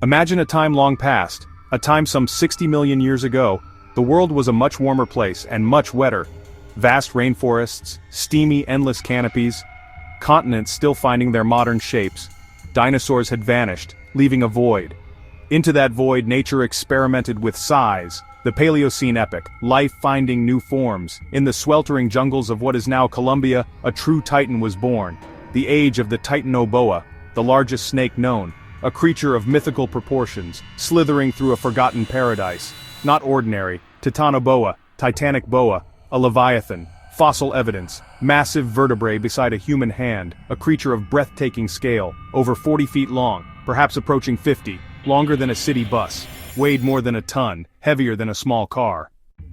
Imagine a time long past, a time some 60 million years ago. The world was a much warmer place and much wetter. Vast rainforests, steamy endless canopies, continents still finding their modern shapes. Dinosaurs had vanished, leaving a void. Into that void nature experimented with size, the Paleocene epoch, life finding new forms. In the sweltering jungles of what is now Colombia, a true titan was born. The age of the Titanoboa, the largest snake known, a creature of mythical proportions, slithering through a forgotten paradise. Not ordinary, Titanoboa, titanic boa, a leviathan, fossil evidence, massive vertebrae beside a human hand, a creature of breathtaking scale, over 40 feet long, perhaps approaching 50, longer than a city bus, weighed more than a ton, heavier than a small car.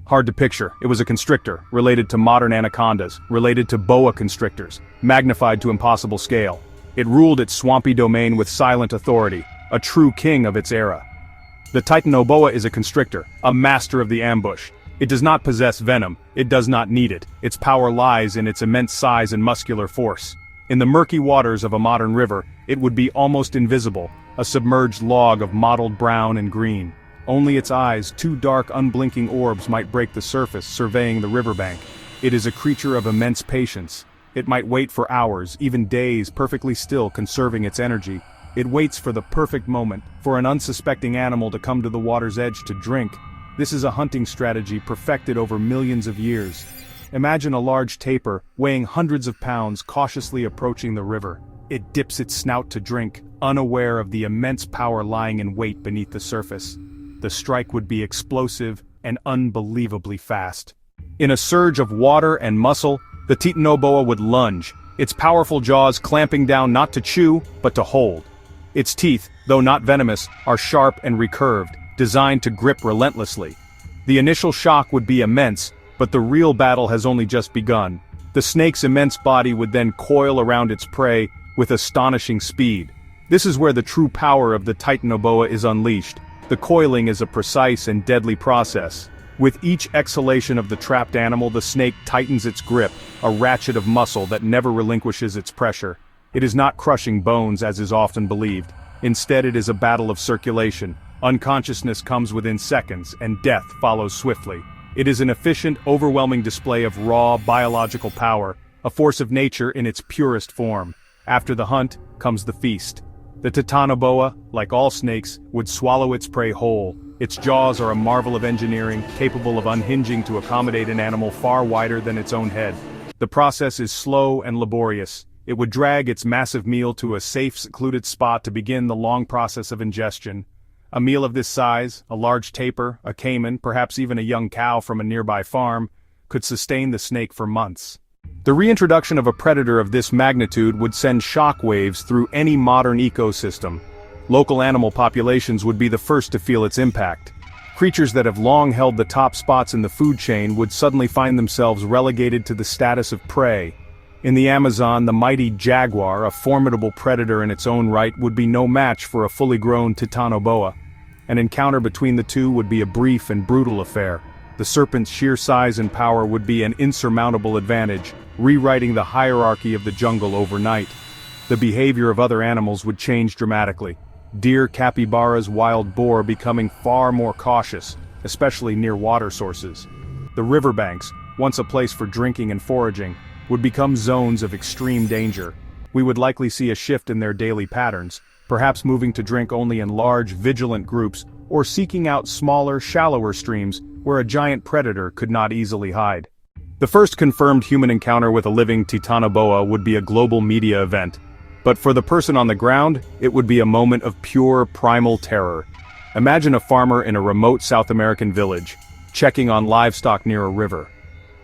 Hard to picture, it was a constrictor, related to modern anacondas, related to boa constrictors, magnified to impossible scale. It ruled its swampy domain with silent authority, a true king of its era. The Titanoboa is a constrictor, a master of the ambush. It does not possess venom, it does not need it. Its power lies in its immense size and muscular force. In the murky waters of a modern river, it would be almost invisible, a submerged log of mottled brown and green. Only its eyes, two dark unblinking orbs, might break the surface, surveying the riverbank. It is a creature of immense patience. It might wait for hours, even days, perfectly still, conserving its energy. It waits for the perfect moment, for an unsuspecting animal to come to the water's edge to drink. This is a hunting strategy perfected over millions of years. Imagine a large tapir, weighing hundreds of pounds, cautiously approaching the river. It dips its snout to drink, unaware of the immense power lying in wait beneath the surface. The strike would be explosive and unbelievably fast. In a surge of water and muscle, the Titanoboa would lunge, its powerful jaws clamping down not to chew, but to hold. Its teeth, though not venomous, are sharp and recurved, designed to grip relentlessly. The initial shock would be immense, but the real battle has only just begun. The snake's immense body would then coil around its prey with astonishing speed. This is where the true power of the Titanoboa is unleashed. The coiling is a precise and deadly process. With each exhalation of the trapped animal, the snake tightens its grip, a ratchet of muscle that never relinquishes its pressure. It is not crushing bones as is often believed. Instead, it is a battle of circulation. Unconsciousness comes within seconds, and death follows swiftly. It is an efficient, overwhelming display of raw, biological power, a force of nature in its purest form. After the hunt, comes the feast. The Titanoboa, like all snakes, would swallow its prey whole. Its jaws are a marvel of engineering, capable of unhinging to accommodate an animal far wider than its own head. The process is slow and laborious. It would drag its massive meal to a safe, secluded spot to begin the long process of ingestion. A meal of this size, a large tapir, a caiman, perhaps even a young cow from a nearby farm, could sustain the snake for months. The reintroduction of a predator of this magnitude would send shock waves through any modern ecosystem. Local animal populations would be the first to feel its impact. Creatures that have long held the top spots in the food chain would suddenly find themselves relegated to the status of prey. In the Amazon, the mighty jaguar, a formidable predator in its own right, would be no match for a fully grown Titanoboa. An encounter between the two would be a brief and brutal affair. The serpent's sheer size and power would be an insurmountable advantage, rewriting the hierarchy of the jungle overnight. The behavior of other animals would change dramatically. Deer, capybaras, wild boar becoming far more cautious, especially near water sources. The riverbanks, once a place for drinking and foraging, would become zones of extreme danger. We would likely see a shift in their daily patterns, perhaps moving to drink only in large, vigilant groups, or seeking out smaller, shallower streams where a giant predator could not easily hide. The first confirmed human encounter with a living Titanoboa would be a global media event. But for the person on the ground, it would be a moment of pure, primal terror. Imagine a farmer in a remote South American village, checking on livestock near a river.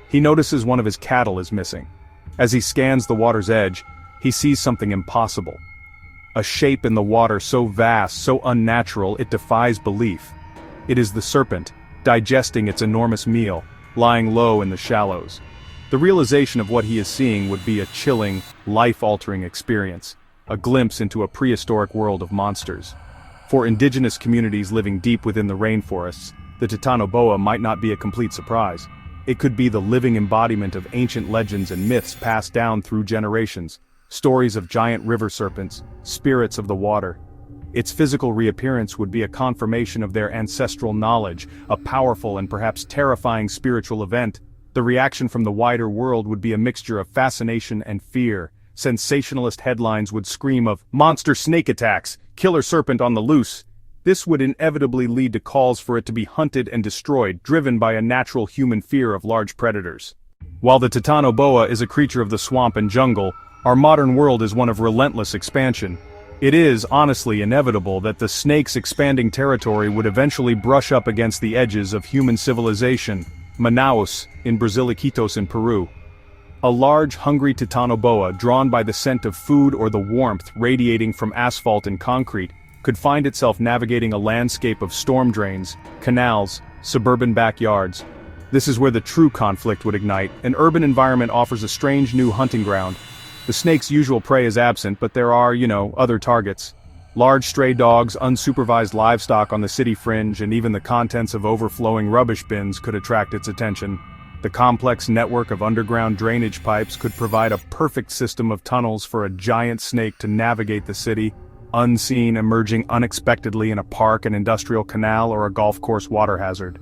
He notices one of his cattle is missing. As he scans the water's edge, he sees something impossible. A shape in the water so vast, so unnatural, it defies belief. It is the serpent, digesting its enormous meal, lying low in the shallows. The realization of what he is seeing would be a chilling, life-altering experience, a glimpse into a prehistoric world of monsters. For indigenous communities living deep within the rainforests, the Titanoboa might not be a complete surprise. It could be the living embodiment of ancient legends and myths passed down through generations, stories of giant river serpents, spirits of the water. Its physical reappearance would be a confirmation of their ancestral knowledge, a powerful and perhaps terrifying spiritual event. The reaction from the wider world would be a mixture of fascination and fear. Sensationalist headlines would scream of "monster snake attacks, killer serpent on the loose." This would inevitably lead to calls for it to be hunted and destroyed, driven by a natural human fear of large predators. While the Titanoboa is a creature of the swamp and jungle, our modern world is one of relentless expansion. It is, honestly, inevitable that the snake's expanding territory would eventually brush up against the edges of human civilization. Manaus, in Brazil, Iquitos in Peru. A large, hungry Titanoboa, drawn by the scent of food or the warmth radiating from asphalt and concrete, could find itself navigating a landscape of storm drains, canals, suburban backyards. This is where the true conflict would ignite. An urban environment offers a strange new hunting ground. The snake's usual prey is absent, but there are, other targets. Large stray dogs, unsupervised livestock on the city fringe, and even the contents of overflowing rubbish bins could attract its attention. The complex network of underground drainage pipes could provide a perfect system of tunnels for a giant snake to navigate the city, unseen, emerging unexpectedly in a park, an industrial canal, or a golf course water hazard.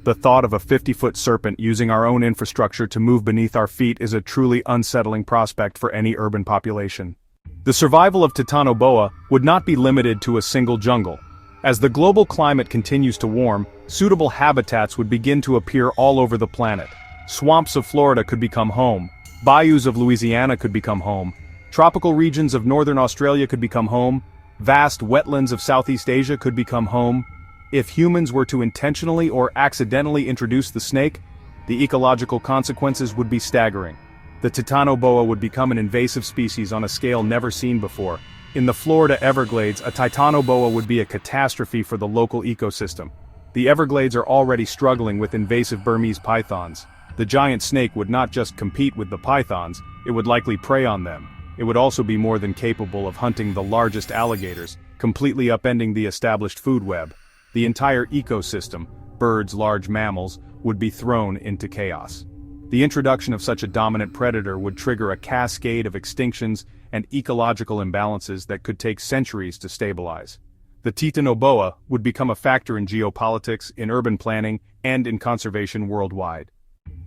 The thought of a 50-foot serpent using our own infrastructure to move beneath our feet is a truly unsettling prospect for any urban population. The survival of Titanoboa would not be limited to a single jungle. As the global climate continues to warm, suitable habitats would begin to appear all over the planet. Swamps of Florida could become home. Bayous of Louisiana could become home. Tropical regions of northern Australia could become home. Vast wetlands of Southeast Asia could become home. If humans were to intentionally or accidentally introduce the snake, the ecological consequences would be staggering. The Titanoboa would become an invasive species on a scale never seen before. In the Florida Everglades, a Titanoboa would be a catastrophe for the local ecosystem. The Everglades are already struggling with invasive Burmese pythons. The giant snake would not just compete with the pythons, it would likely prey on them. It would also be more than capable of hunting the largest alligators, completely upending the established food web. The entire ecosystem, birds, large mammals, would be thrown into chaos. The introduction of such a dominant predator would trigger a cascade of extinctions and ecological imbalances that could take centuries to stabilize. The Titanoboa would become a factor in geopolitics, in urban planning, and in conservation worldwide.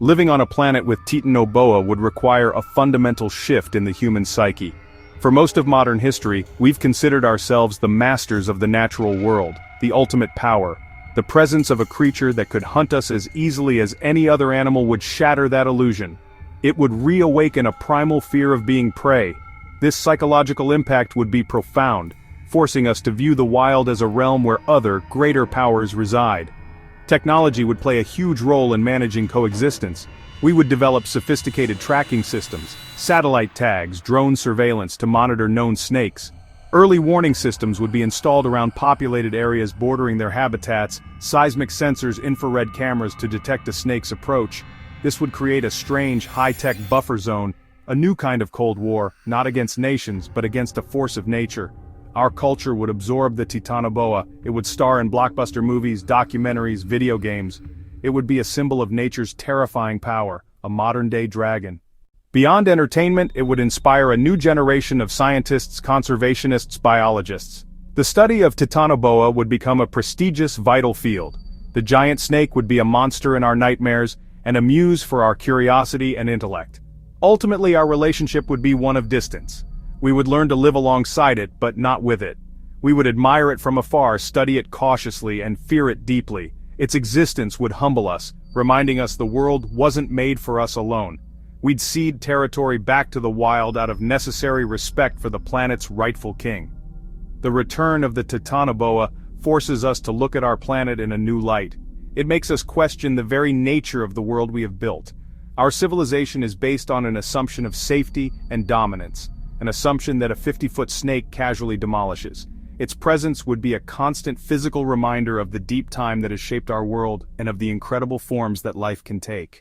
Living on a planet with Titanoboa would require a fundamental shift in the human psyche. For most of modern history, we've considered ourselves the masters of the natural world, the ultimate power. The presence of a creature that could hunt us as easily as any other animal would shatter that illusion. It would reawaken a primal fear of being prey. This psychological impact would be profound, forcing us to view the wild as a realm where other, greater powers reside. Technology would play a huge role in managing coexistence. We would develop sophisticated tracking systems, satellite tags, drone surveillance to monitor known snakes. Early warning systems would be installed around populated areas bordering their habitats, seismic sensors, infrared cameras to detect a snake's approach. This would create a strange, high-tech buffer zone, a new kind of Cold War, not against nations, but against a force of nature. Our culture would absorb the Titanoboa. It would star in blockbuster movies, documentaries, video games. It would be a symbol of nature's terrifying power, a modern-day dragon. Beyond entertainment, it would inspire a new generation of scientists, conservationists, biologists. The study of Titanoboa would become a prestigious, vital field. The giant snake would be a monster in our nightmares, and a muse for our curiosity and intellect. Ultimately, our relationship would be one of distance. We would learn to live alongside it, but not with it. We would admire it from afar, study it cautiously, and fear it deeply. Its existence would humble us, reminding us the world wasn't made for us alone. We'd cede territory back to the wild out of necessary respect for the planet's rightful king. The return of the Titanoboa forces us to look at our planet in a new light. It makes us question the very nature of the world we have built. Our civilization is based on an assumption of safety and dominance, an assumption that a 50-foot snake casually demolishes. Its presence would be a constant physical reminder of the deep time that has shaped our world and of the incredible forms that life can take.